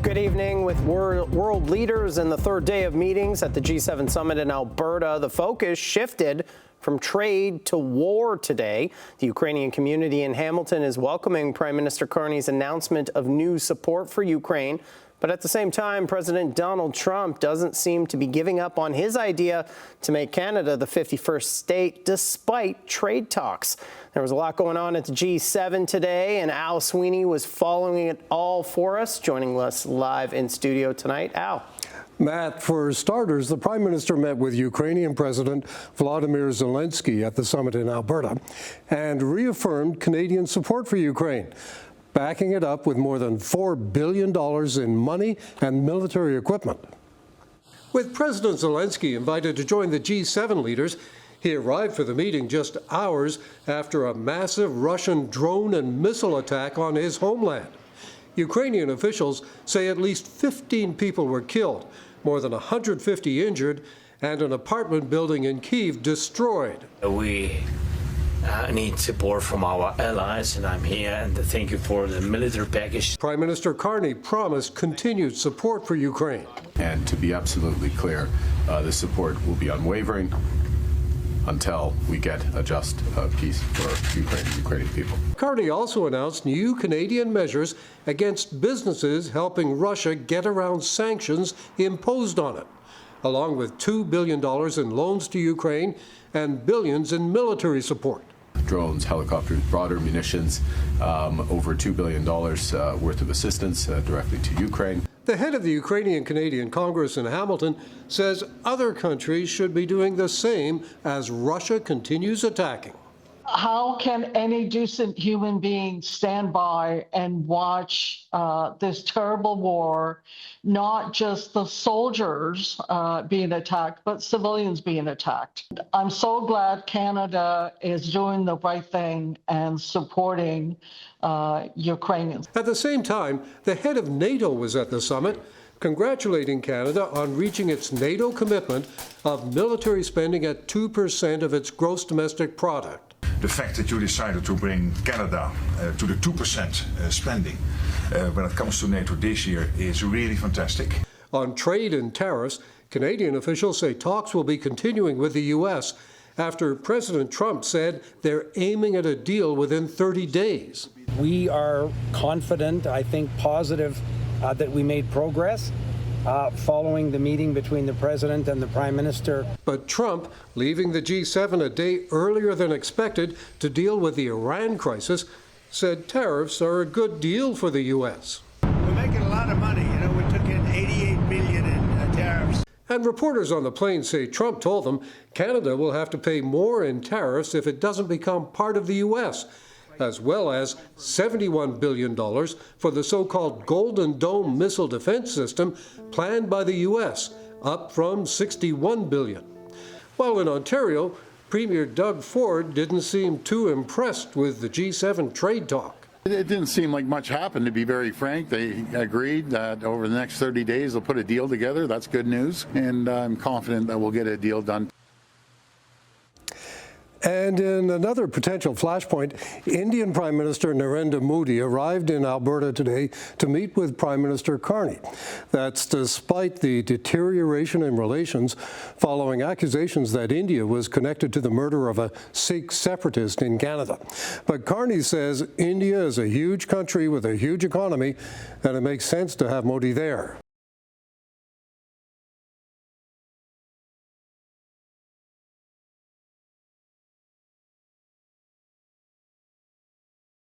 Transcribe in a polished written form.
Good evening. With world leaders in the third day of meetings at the G7 summit in Alberta, the focus shifted from trade to war today. The Ukrainian community in Hamilton is welcoming Prime Minister Carney's announcement of new support for Ukraine. But at the same time, President Donald Trump doesn't seem to be giving up on his idea to make Canada the 51st state, despite trade talks. There was a lot going on at the G7 today, and Al Sweeney was following it all for us, joining us live in studio tonight. Al. Matt, for starters, the Prime Minister met with Ukrainian President Vladimir Zelenskyy at the summit in Alberta and reaffirmed Canadian support for Ukraine, backing it up with more than $4 billion in money and military equipment. With President Zelenskyy invited to join the G7 leaders, he arrived for the meeting just hours after a massive Russian drone and missile attack on his homeland. Ukrainian officials say at least 15 people were killed, more than 150 injured, and an apartment building in Kyiv destroyed. We need support from our allies, and I'm here, and thank you for the military package. Prime Minister Carney promised continued support for Ukraine. And to be absolutely clear, the support will be unwavering until we get a just peace for Ukrainian people. Carney also announced new Canadian measures against businesses helping Russia get around sanctions imposed on it, along with $2 billion in loans to Ukraine and billions in military support. Drones, helicopters, broader munitions, over $2 billion worth of assistance directly to Ukraine. The head of the Ukrainian-Canadian Congress in Hamilton says other countries should be doing the same as Russia continues attacking. How can any decent human being stand by and watch this terrible war, not just the soldiers being attacked, but civilians being attacked? I'm so glad Canada is doing the right thing and supporting Ukrainians. At the same time, the head of NATO was at the summit, congratulating Canada on reaching its NATO commitment of military spending at 2% of its gross domestic product. The fact that you decided to bring Canada to the 2% spending when it comes to NATO this year is really fantastic. On trade and tariffs, Canadian officials say talks will be continuing with the U.S. after President Trump said they're aiming at a deal within 30 days. We are confident, I think positive, that we made progress following the meeting between the President and the Prime Minister. But Trump, leaving the G7 a day earlier than expected to deal with the Iran crisis, said tariffs are a good deal for the U.S. We're making a lot of money. You know, we took in $88 billion in tariffs. And reporters on the plane say Trump told them Canada will have to pay more in tariffs if it doesn't become part of the U.S., as well as $71 billion for the so-called Golden Dome missile defense system planned by the U.S., up from $61 billion. While in Ontario, Premier Doug Ford didn't seem too impressed with the G7 trade talk. It didn't seem like much happened, to be very frank. They agreed that over the next 30 days they'll put a deal together. That's good news, and I'm confident that we'll get a deal done. And in another potential flashpoint, Indian Prime Minister Narendra Modi arrived in Alberta today to meet with Prime Minister Carney. That's despite the deterioration in relations following accusations that India was connected to the murder of a Sikh separatist in Canada. But Carney says India is a huge country with a huge economy, and it makes sense to have Modi there.